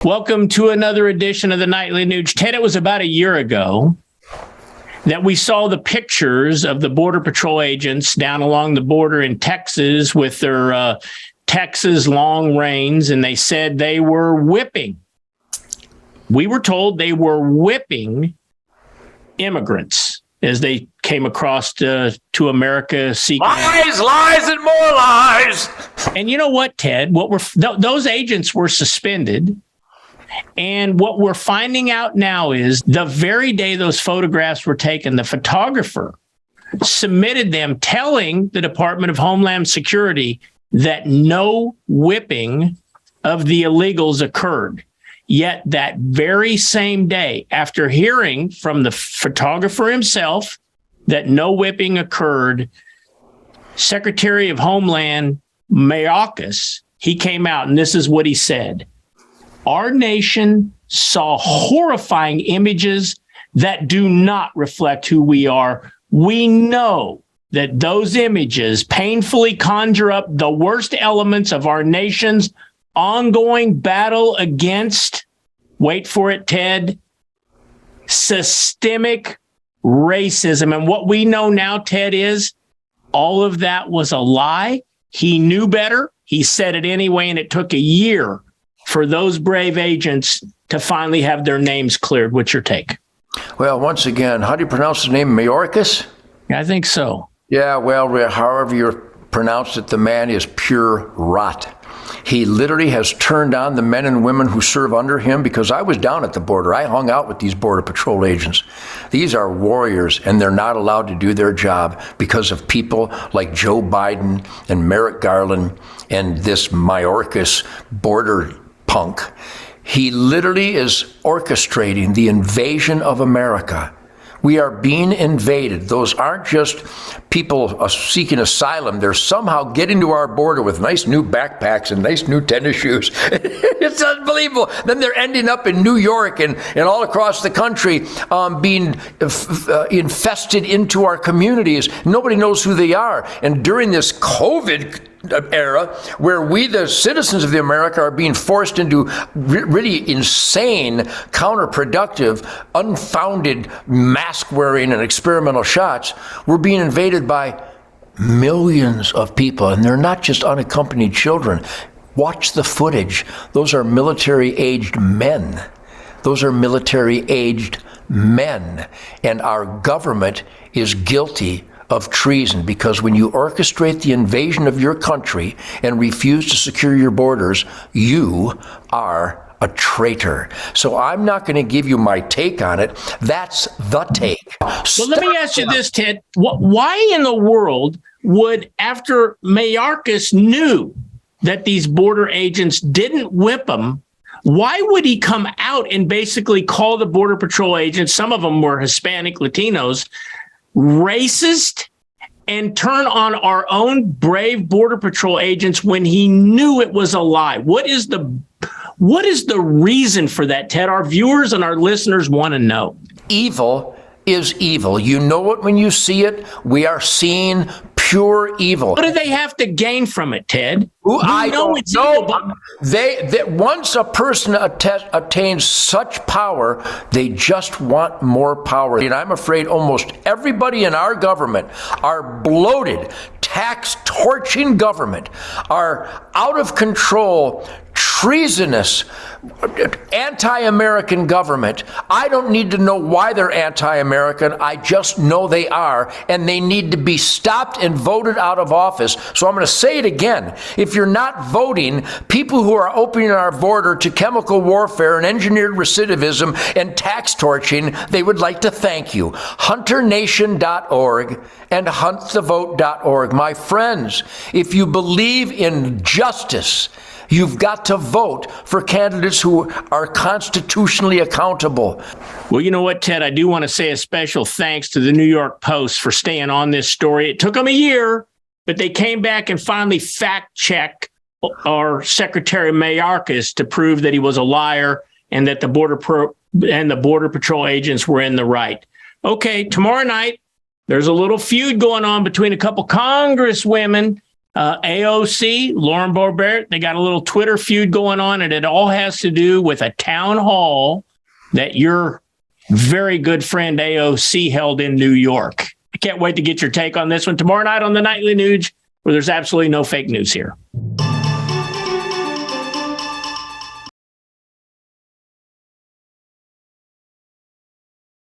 Welcome to another edition of the Nightly News. Ted, it was about a year ago that we saw the pictures of the Border Patrol agents down along the border in Texas with their Texas long reins, and they said they were whipping. We were told they were whipping immigrants as they came across to America seeking lies, and more lies. And you know what, Ted? Those agents were suspended. And what we're finding out now is the very day those photographs were taken, the photographer submitted them telling the Department of Homeland Security that no whipping of the illegals occurred. Yet that very same day, after hearing from the photographer himself that no whipping occurred, Secretary of Homeland Mayorkas, he came out and this is what he said. Our nation saw horrifying images that do not reflect who we are. We know that those images painfully conjure up the worst elements of our nation's ongoing battle against, wait for it, Ted, systemic racism. And what we know now, Ted, is all of that was a lie. He knew better. He said it anyway, and it took a year for those brave agents to finally have their names cleared. What's your take? Well, once again, how do you pronounce the name? Mayorkas? I think so. Yeah, well, however you pronounce it, the man is pure rot. He literally has turned on the men and women who serve under him, because I was down at the border. I hung out with these Border Patrol agents. These are warriors, and they're not allowed to do their job because of people like Joe Biden and Merrick Garland and this Mayorkas border punk. He literally is orchestrating the invasion of America. We are being invaded. Those aren't just people seeking asylum. They're somehow getting to our border with nice new backpacks and nice new tennis shoes. It's unbelievable. Then they're ending up in New York and all across the country, being infested into our communities. Nobody knows who they are. And during this COVID era, where we, the citizens of America, are being forced into really insane, counterproductive, unfounded mask wearing and experimental shots, we're being invaded by millions of people, and they're not just unaccompanied children. Watch the footage. Those are military-aged men. Those are military-aged men, and our government is guilty of treason, because when you orchestrate the invasion of your country and refuse to secure your borders, you are a traitor. So I'm not going to give you my take on it. That's the take. Well, let me ask you this, Ted. Why in the world would, after Mayorkas knew that these border agents didn't whip them, why would he come out and basically call the Border Patrol agents, some of them were Hispanic Latinos, racist, and turn on our own brave Border Patrol agents when he knew it was a lie? What is the reason for that, Ted? Our viewers and our listeners want to know. Evil is evil. You know it when you see it. We are seeing pure evil. What do they have to gain from it, Ted? I don't know. They once a person attains such power, they just want more power. And I'm afraid almost everybody in our government, our bloated, tax-torching government, our out of control, treasonous, anti-American government. I don't need to know why they're anti-American. I just know they are, and they need to be stopped and voted out of office. So I'm going to say it again. If you're not voting, people who are opening our border to chemical warfare and engineered recidivism and tax torching, they would like to thank you. HunterNation.org and HuntTheVote.org. My friends, if you believe in justice, you've got to vote for candidates who are constitutionally accountable. Well, you know what, Ted? I do want to say a special thanks to the New York Post for staying on this story. It took them a year, but they came back and finally fact-checked our Secretary Mayorkas to prove that he was a liar and that the Border Patrol agents were in the right. Okay, tomorrow night, there's a little feud going on between a couple congresswomen AOC, Lauren Boebert, they got a little Twitter feud going on, and it all has to do with a town hall that your very good friend AOC held in New York. I can't wait to get your take on this one tomorrow night on the Nightly News, where there's absolutely no fake news here.